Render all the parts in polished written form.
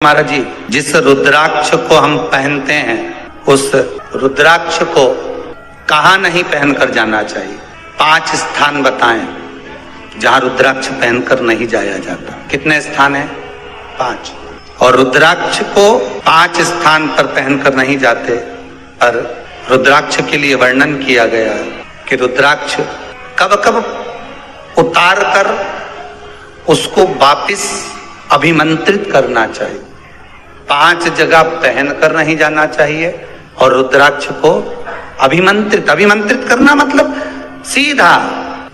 महाराज जी, जिस रुद्राक्ष को हम पहनते हैं उस रुद्राक्ष को कहाँ नहीं पहनकर जाना चाहिए? 5 स्थान बताएं जहां रुद्राक्ष पहनकर नहीं जाया जाता। कितने स्थान है? 5। और रुद्राक्ष को 5 स्थान पर पहनकर नहीं जाते, पर रुद्राक्ष के लिए वर्णन किया गया है कि रुद्राक्ष कब कब उतार कर उसको वापिस अभिमंत्रित करना चाहिए। 5 जगह पहनकर नहीं जाना चाहिए और रुद्राक्ष को अभिमंत्रित करना मतलब सीधा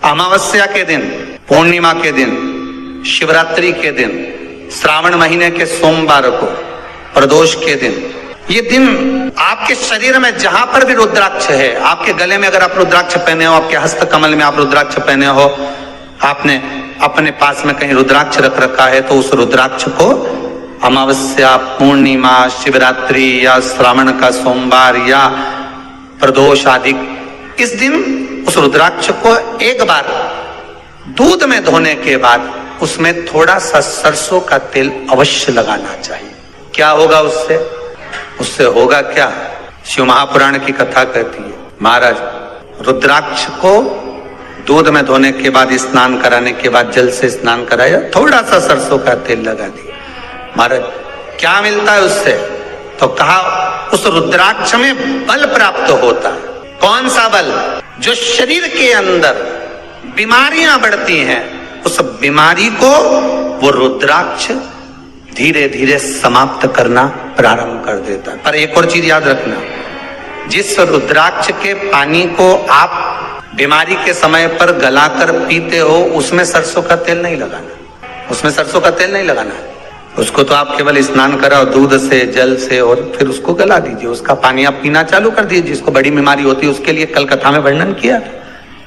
अमावस्या के दिन, पूर्णिमा के दिन, शिवरात्रि के दिन, श्रावण महीने के सोमवार को, प्रदोष के दिन, ये दिन आपके शरीर में जहां पर भी रुद्राक्ष है, आपके गले में अगर आप रुद्राक्ष पहने हो, आपके हस्त कमल में आप रुद्राक्ष पहने हो, आपने अपने पास में कहीं रुद्राक्ष रख रखा है, तो उस रुद्राक्ष को अमावस्या, पूर्णिमा, शिवरात्रि या श्रावण का सोमवार या प्रदोष आदि, इस दिन उस रुद्राक्ष को एक बार दूध में धोने के बाद उसमें थोड़ा सा सरसों का तेल अवश्य लगाना चाहिए। क्या होगा उससे? उससे होगा क्या? शिव महापुराण की कथा कहती है, महाराज रुद्राक्ष को दूध में धोने के बाद, स्नान कराने के बाद जल से स्नान कराया, थोड़ा सा सरसों का तेल लगा दिया। महाराज क्या मिलता है उससे? तो कहा उस रुद्राक्ष में बल प्राप्त होता है। कौन सा बल? जो शरीर के अंदर बीमारियां बढ़ती हैं, उस बीमारी को वो रुद्राक्ष धीरे धीरे समाप्त करना प्रारंभ कर देता है। पर एक और चीज याद रखना, जिस रुद्राक्ष के पानी को आप बीमारी के समय पर गलाकर पीते हो, उसमें सरसों का तेल नहीं लगाना, उसमें सरसों का तेल नहीं लगाना। उसको तो आप केवल स्नान कराओ दूध से, जल से, और फिर उसको गला दीजिए, उसका पानी आप पीना चालू कर दीजिए। जिसको बड़ी बीमारी होती है उसके लिए कल कथा में वर्णन किया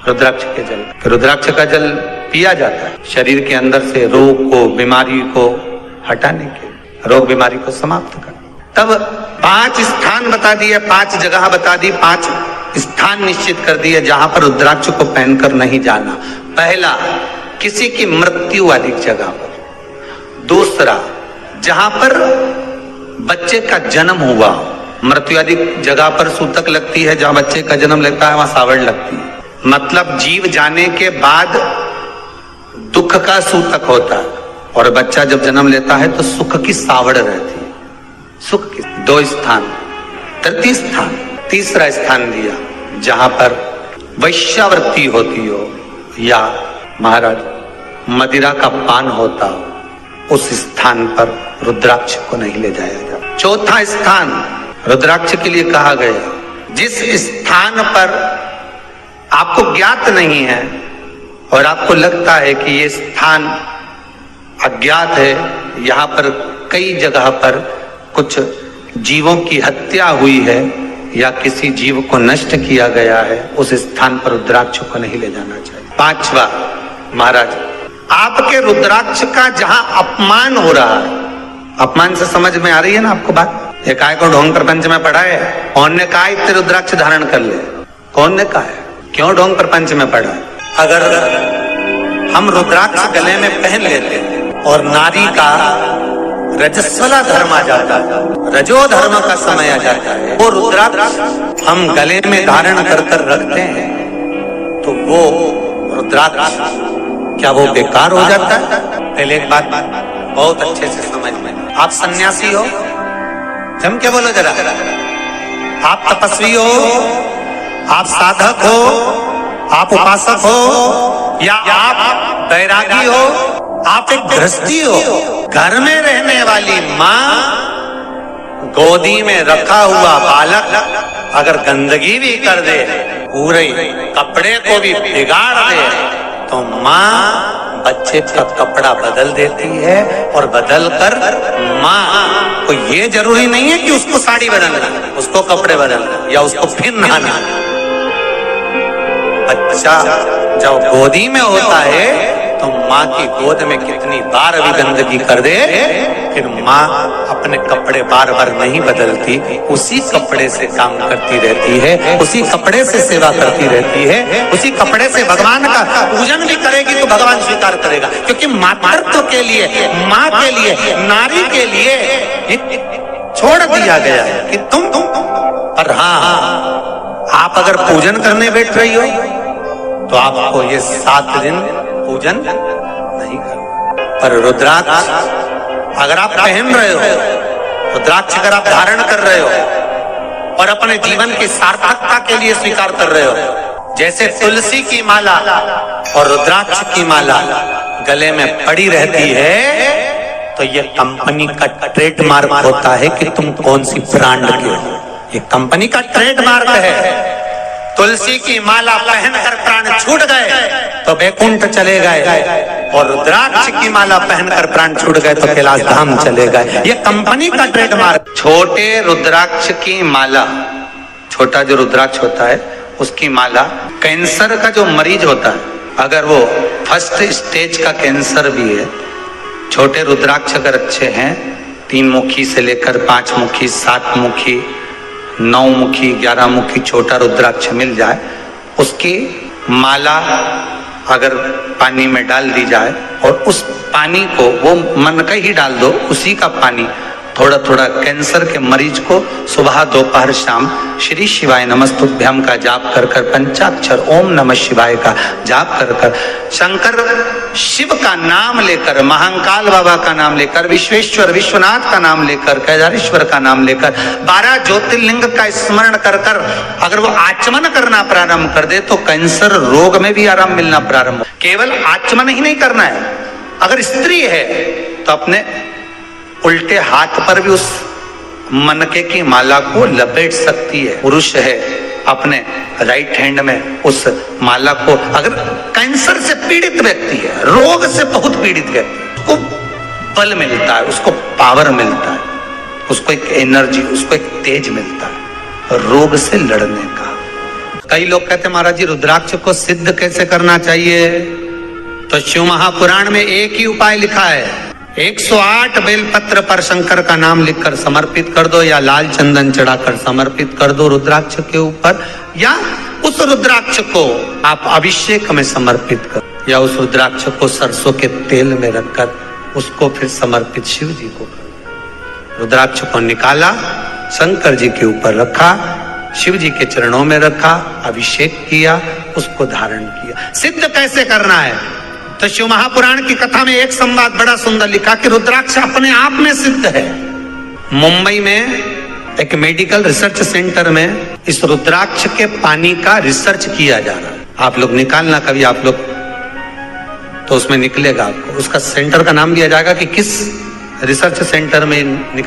रुद्राक्ष के जल। फिर रुद्राक्ष का जल पिया जाता है शरीर के अंदर से रोग को, बीमारी को हटाने के, रोग बीमारी को समाप्त कर। तब 5 स्थान बता दिए, 5 जगह बता दी, 5 स्थान निश्चित कर दिए जहां पर रुद्राक्ष को पहनकर नहीं जाना। पहला, किसी की मृत्यु वाली जगह पर। दूसरा, जहां पर बच्चे का जन्म हुआ, मृत्यु आदि जगह पर सूतक लगती है, जहां बच्चे का जन्म लगता है वहां सावड़ लगती है। मतलब जीव जाने के बाद दुख का सूतक होता है, और बच्चा जब जन्म लेता है तो सुख की सावड़ रहती है। सुख की 2 स्थान। तृतीय स्थान, तीसरा स्थान दिया जहां पर वैश्यावृत्ति होती हो या महाराज मदिरा का पान होता हो, उस स्थान पर रुद्राक्ष को नहीं ले जाया जाता। चौथा स्थान रुद्राक्ष के लिए कहा गया, जिस स्थान पर आपको ज्ञात नहीं है और आपको लगता है कि ये स्थान अज्ञात है, यहाँ पर कई जगह पर कुछ जीवों की हत्या हुई है या किसी जीव को नष्ट किया गया है, उस स्थान पर रुद्राक्ष को नहीं ले जाना चाहिए। 5वां, महाराज आपके रुद्राक्ष का जहां अपमान हो रहा है, अपमान से समझ में आ रही है ना आपको बात? एक आय को ढोंग प्रपंच में पढ़ा है, कौन ने कहा इतने रुद्राक्ष धारण कर ले? कौन ने कहा है? क्यों ढोंग प्रपंच में पढ़ा है? अगर हम रुद्राक्ष गले में पहन लेते और नारी का रजस्वला धर्म आ जाता है, रजो धर्म का समय आ जाता है, वो रुद्राक्ष हम गले में धारण कर कर रखते हैं, तो वो रुद्राक्ष क्या वो बेकार हो जाता है? पहले एक बात बहुत अच्छे से समझ में, आप सन्यासी हो, जम के बोलो जरा, आप तपस्वी हो, आप साधक हो, आप उपासक हो, या आप बैरागी हो, आप एक गृहस्थी हो, घर में रहने वाली माँ गोदी में रखा हुआ बालक अगर गंदगी भी कर दे, पूरे कपड़े को भी बिगाड़ दे, तो माँ बच्चे का कपड़ा बदल देती है, और बदल कर माँ को ये जरूरी नहीं है कि उसको साड़ी बदलना, उसको कपड़े बदलना या उसको फिर नहाना। बच्चा जब गोदी में होता है तो माँ की गोद में कितनी बार भी गंदगी कर दे, फिर माँ अपने कपड़े बार बार नहीं बदलती, उसी कपड़े से काम करती रहती है, उसी कपड़े से सेवा करती रहती है, उसी कपड़े से भगवान का पूजन भी करेगी तो भगवान स्वीकार करेगा। क्योंकि मातृत्व के लिए, माँ के लिए, नारी के लिए छोड़ दिया गया है कि तुम पर हाँ, आप अगर पूजन करने बैठ रही हो तो आपको ये 7 दिन पूजन नहीं करना। पर रुद्राक्ष अगर आप पहन रहे हो, रुद्राक्ष अगर आप धारण कर रहे हो और अपने जीवन की सार्थकता के लिए स्वीकार कर रहे हो, जैसे तुलसी की माला और रुद्राक्ष की माला गले में पड़ी रहती है, तो ये कंपनी का ट्रेडमार्क होता है कि तुम कौन सी ब्रांड के हो। ये कंपनी का ट्रेडमार्क है। तुलसी की माला पहनकर प्राण छूट गए तो वैकुंठ चले गए, और रुद्राक्ष की माला पहनकर प्राण छूट गए तो कैलाश धाम चले गए। ये कंपनी का ट्रेडमार्क। छोटे रुद्राक्ष की माला, छोटा जो रुद्राक्ष होता है उसकी माला, कैंसर का जो मरीज होता है, अगर वो फर्स्ट स्टेज का कैंसर भी है, छोटे रुद्राक्ष अगर अच्छे हैं, 3 मुखी से लेकर 5 मुखी, 7 मुखी, 9 मुखी, 11 मुखी छोटा रुद्राक्ष मिल जाए, उसकी माला अगर पानी में डाल दी जाए और उस पानी को वो मन का ही डाल दो, उसी का पानी थोड़ा थोड़ा कैंसर के मरीज को सुबह दोपहर शाम श्री शिवाय नमस्तुभ्यम का जाप कर कर, पंचाक्षर ओम नमः शिवाय का जाप कर कर, शंकर शिव का नाम लेकर, महाकाल बाबा का नाम लेकर, विश्वेश्वर विश्वनाथ का नाम लेकर, केदारेश्वर का नाम लेकर, 12 ज्योतिर्लिंग का स्मरण कर कर अगर वो आचमन करना प्रारंभ कर दे तो कैंसर रोग में भी आराम मिलना प्रारंभ। केवल आचमन ही नहीं करना है, अगर स्त्री है तो अपने उल्टे हाथ पर भी उस मनके की माला को लपेट सकती है। पुरुष है अपने राइट हैंड में उस माला को, अगर कैंसर से पीड़ित व्यक्ति है, रोग से बहुत पीड़ित व्यक्ति, उसको बल मिलता है, उसको पावर मिलता है, उसको एक एनर्जी, उसको एक तेज मिलता है रोग से लड़ने का। कई लोग कहते हैं महाराज जी रुद्राक्ष को सिद्ध कैसे करना चाहिए, तो शिव महापुराण में एक ही उपाय लिखा है, 108 बेलपत्र पर शंकर का नाम लिखकर समर्पित कर दो, या लाल चंदन चढ़ाकर समर्पित कर दो रुद्राक्ष के ऊपर, या उस रुद्राक्ष को आप अभिषेक में समर्पित कर, या उस रुद्राक्ष को सरसों के तेल में रखकर उसको फिर समर्पित शिव जी को कर। रुद्राक्ष को निकाला, शंकर जी के ऊपर रखा, शिव जी के चरणों में रखा, अभिषेक किया, उसको धारण किया। सिद्ध कैसे करना है, तो शिव महापुराण की कथा में एक संवाद बड़ा सुंदर लिखा कि रुद्राक्ष अपने आप में सिद्ध है। मुंबई में एक मेडिकल रिसर्च सेंटर में इस रुद्राक्ष के पानी का रिसर्च किया जा रहा है। आप लोग निकालना कभी, आप लोग तो उसमें निकलेगा आपको, उसका सेंटर का नाम दिया जाएगा कि किस रिसर्च सेंटर में निकाल